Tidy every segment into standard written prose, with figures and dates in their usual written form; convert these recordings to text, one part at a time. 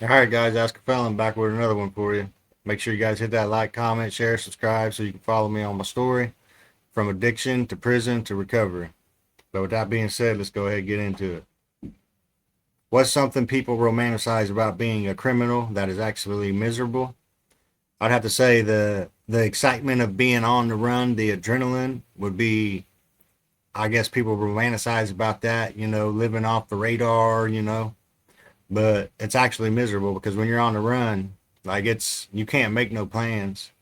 All right, guys, Ask a Felon back with another one for you. Make sure you guys hit that like, comment, share, subscribe so you can follow me on my story from addiction to prison to recovery. But with that being said, let's go ahead and get into it. What's something people romanticize about being a criminal that is actually miserable? I'd have to say the excitement of being on the run, the adrenaline would be, I guess people romanticize about that, living off the radar, but it's actually miserable because when you're on the run, like you can't make no plans.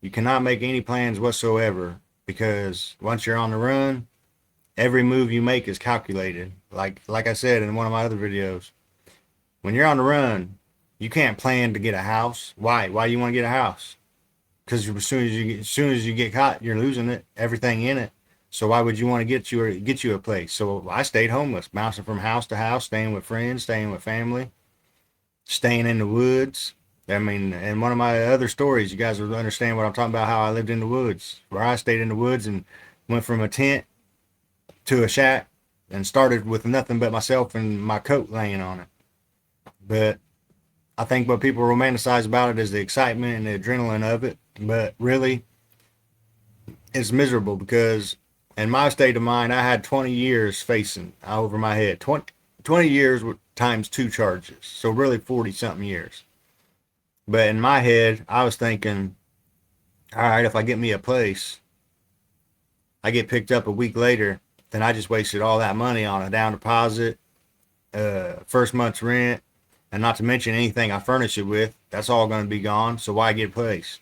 You cannot make any plans whatsoever because once you're on the run, every move you make is calculated. Like I said in one of my other videos, when you're on the run, you can't plan to get a house. Why? Why do you want to get a house? Because as soon as you get caught, you're losing it, everything in it. So why would you want to get you a place? So I stayed homeless, bouncing from house to house, staying with friends, staying with family, staying in the woods. I mean, in one of my other stories, you guys will understand what I'm talking about, how I lived in the woods, where I stayed in the woods and went from a tent to a shack and started with nothing but myself and my coat laying on it. But I think what people romanticize about it is the excitement and the adrenaline of it. But really, it's miserable because in my state of mind, I had 20 years facing over my head. 20 years times two charges. So really 40 something years. But in my head, I was thinking, all right, if I get me a place, I get picked up a week later, then I just wasted all that money on a down deposit, first month's rent, and not to mention anything I furnish it with. That's all going to be gone. So why get a place?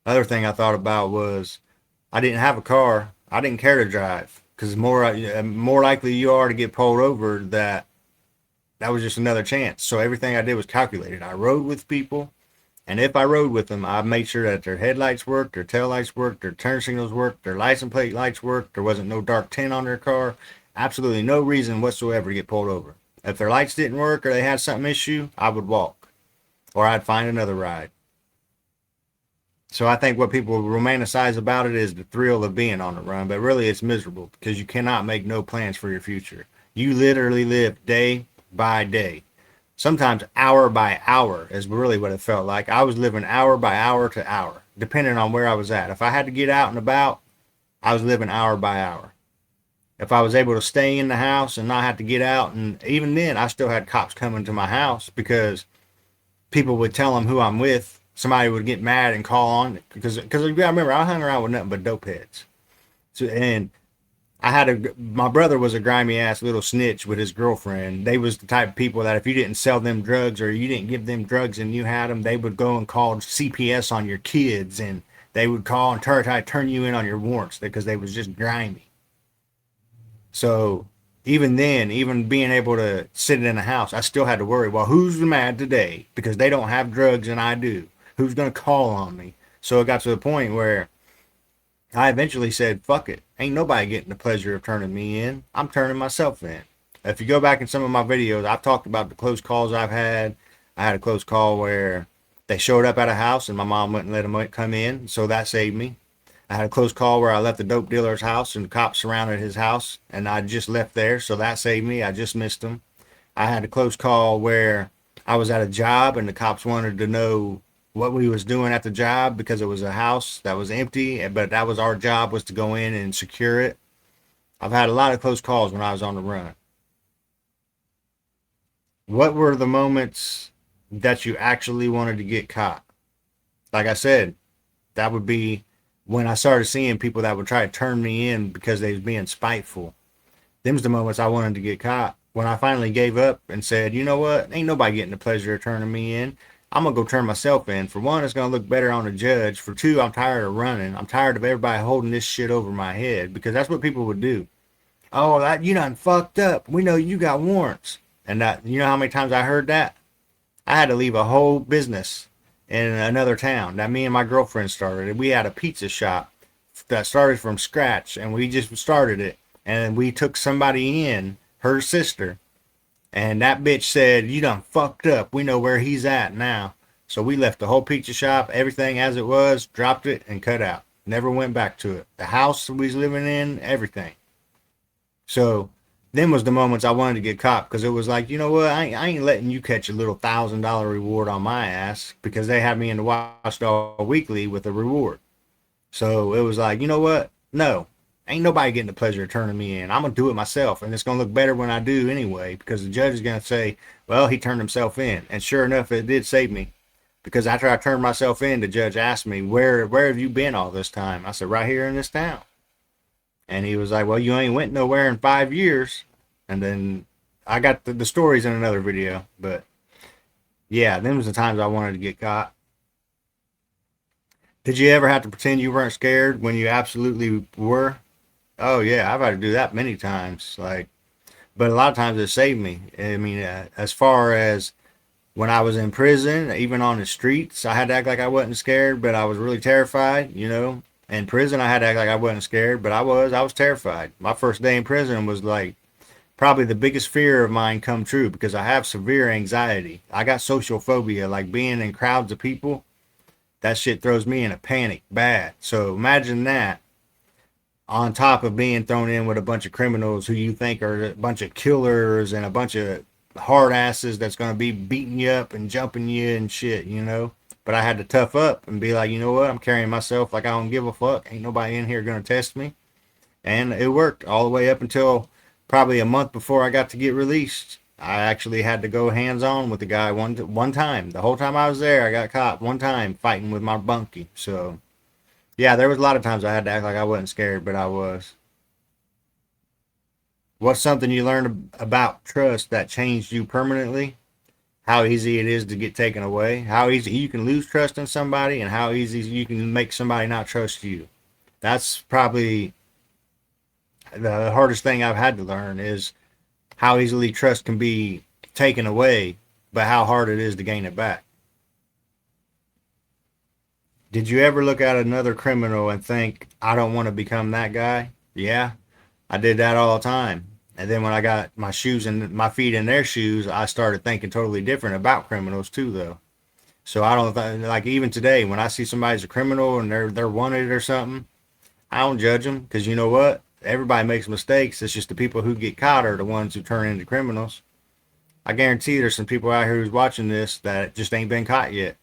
Other thing I thought about was I didn't have a car. I didn't care to drive because more likely you are to get pulled over. That was just another chance. So everything I did was calculated. I rode with people, and if I rode with them, I made sure that their headlights worked, their tail lights worked, their turn signals worked, their license plate lights worked. There wasn't no dark tint on their car. Absolutely no reason whatsoever to get pulled over. If their lights didn't work or they had something issue, I would walk or I'd find another ride. So I think what people romanticize about it is the thrill of being on the run, but really it's miserable because you cannot make no plans for your future. You literally live day by day. Sometimes hour by hour is really what it felt like. I was living hour by hour to hour, depending on where I was at. If I had to get out and about, I was living hour by hour. If I was able to stay in the house and not have to get out, and even then, I still had cops coming to my house because people would tell them who I'm with. Somebody would get mad and call on because you gotta remember I hung around with nothing but dope heads. So and my brother was a grimy ass little snitch with his girlfriend. They was the type of people that if you didn't sell them drugs or you didn't give them drugs and you had them, they would go and call CPS on your kids and they would call and try to turn you in on your warrants because they was just grimy. So even then, even being able to sit in the house, I still had to worry, well, who's mad today? Because they don't have drugs and I do. Who's going to call on me? So it got to the point where I eventually said, fuck it. Ain't nobody getting the pleasure of turning me in. I'm turning myself in. If you go back in some of my videos, I've talked about the close calls I've had. I had a close call where they showed up at a house and my mom wouldn't let them come in. So that saved me. I had a close call where I left the dope dealer's house and the cops surrounded his house and I just left there. So that saved me. I just missed them. I had a close call where I was at a job and the cops wanted to know what we was doing at the job because it was a house that was empty, but that was our job, was to go in and secure it. I've had a lot of close calls when I was on the run. What were the moments that you actually wanted to get caught? Like I said, that would be when I started seeing people that would try to turn me in because they was being spiteful. Them's the moments I wanted to get caught. When I finally gave up and said, you know what, ain't nobody getting the pleasure of turning me in. I'm gonna go turn myself in. For one, it's gonna look better on the judge. For two, I'm tired of running. I'm tired of everybody holding this shit over my head because that's what people would do. Oh, that you done fucked up. We know you got warrants. And that, you know how many times I heard that? I had to leave a whole business in another town that me and my girlfriend started. We had a pizza shop that started from scratch, and we just started it. And we took somebody in, her sister, and that bitch said, you done fucked up. We know where he's at now. So we left the whole pizza shop, everything as it was, dropped it, and cut out. Never went back to it. The house we was living in, everything. So Them was the moments I wanted to get caught, because it was like, you know what, I ain't letting you catch a little $1,000 reward on my ass, because they had me in the Watchdog Weekly with a reward. So it was like, you know what, no, ain't nobody getting the pleasure of turning me in. I'm gonna do it myself, and it's gonna look better when I do anyway, because the judge is gonna say, well, he turned himself in. And sure enough, it did save me, because after I turned myself in, the judge asked me, where have you been all this time? I said, right here in this town. And he was like, well, you ain't went nowhere in 5 years. And then I got the stories in another video. But yeah, them was the times I wanted to get caught. Did you ever have to pretend you weren't scared when you absolutely were? Oh yeah, I've had to do that many times. Like, but a lot of times it saved me. I mean, as far as when I was in prison, even on the streets, I had to act like I wasn't scared, but I was really terrified, you know. In prison, I had to act like I wasn't scared, but I was terrified. My first day in prison was like probably the biggest fear of mine come true, because I have severe anxiety. I got social phobia, like being in crowds of people. That shit throws me in a panic bad. So imagine that on top of being thrown in with a bunch of criminals who you think are a bunch of killers and a bunch of hard asses that's going to be beating you up and jumping you and shit, you know. But I had to tough up and be like, you know what, I'm carrying myself like I don't give a fuck. Ain't nobody in here going to test me. And it worked all the way up until probably a month before I got to get released. I actually had to go hands on with the guy one time. The whole time I was there, I got caught one time fighting with my bunkie. So yeah, there was a lot of times I had to act like I wasn't scared, but I was. What's something you learned about trust that changed you permanently? How easy it is to get taken away, how easy you can lose trust in somebody, and how easy you can make somebody not trust you. That's probably the hardest thing I've had to learn, is how easily trust can be taken away, but how hard it is to gain it back. Did you ever look at another criminal and think, I don't want to become that guy? Yeah, I did that all the time. And then when I got my shoes and my feet in their shoes, I started thinking totally different about criminals too, though. So I don't like, even today when I see somebody's a criminal and they're wanted or something, I don't judge them, because you know what? Everybody makes mistakes. It's just the people who get caught are the ones who turn into criminals. I guarantee there's some people out here who's watching this that just ain't been caught yet.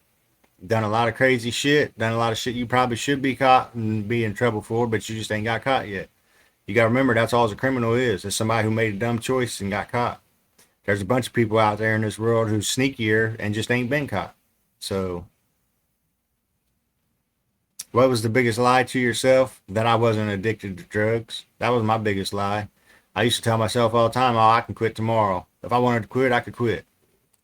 Done a lot of crazy shit, done a lot of shit you probably should be caught and be in trouble for, but you just ain't got caught yet. You got to remember, that's all a criminal is. It's somebody who made a dumb choice and got caught. There's a bunch of people out there in this world who's sneakier and just ain't been caught. So, what was the biggest lie to yourself? That I wasn't addicted to drugs. That was my biggest lie. I used to tell myself all the time, oh, I can quit tomorrow. If I wanted to quit, I could quit.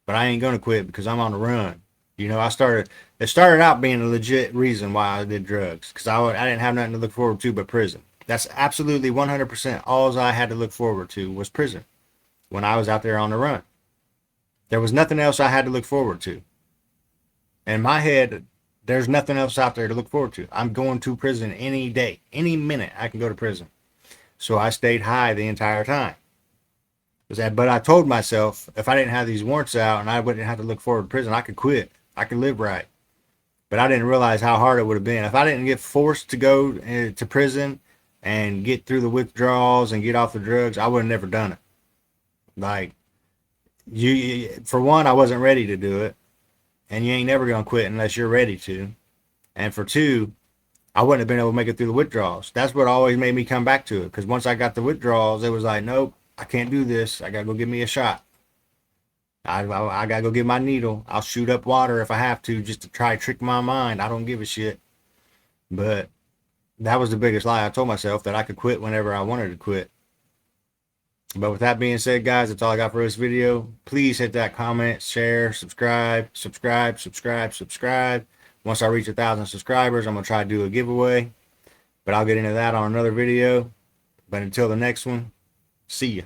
But I ain't going to quit because I'm on the run. You know, it started out being a legit reason why I did drugs, because I didn't have nothing to look forward to but prison. That's absolutely 100% all I had to look forward to was prison when I was out there on the run. There was nothing else I had to look forward to. In my head, there's nothing else out there to look forward to. I'm going to prison any day, any minute I can go to prison. So I stayed high the entire time. But I told myself, if I didn't have these warrants out and I wouldn't have to look forward to prison, I could quit. I could live right. But I didn't realize how hard it would have been. If I didn't get forced to go to prison and get through the withdrawals and get off the drugs, I would have never done it. Like, for one, I wasn't ready to do it. And you ain't never going to quit unless you're ready to. And for two, I wouldn't have been able to make it through the withdrawals. That's what always made me come back to it. Because once I got the withdrawals, it was like, nope, I can't do this. I got to go give me a shot. I got to go get my needle. I'll shoot up water if I have to, just to try to trick my mind. I don't give a shit. But that was the biggest lie I told myself, that I could quit whenever I wanted to quit. But with that being said, guys, that's all I got for this video. Please hit that comment, share, subscribe. Once I reach 1,000 subscribers, I'm going to try to do a giveaway. But I'll get into that on another video. But until the next one, see ya.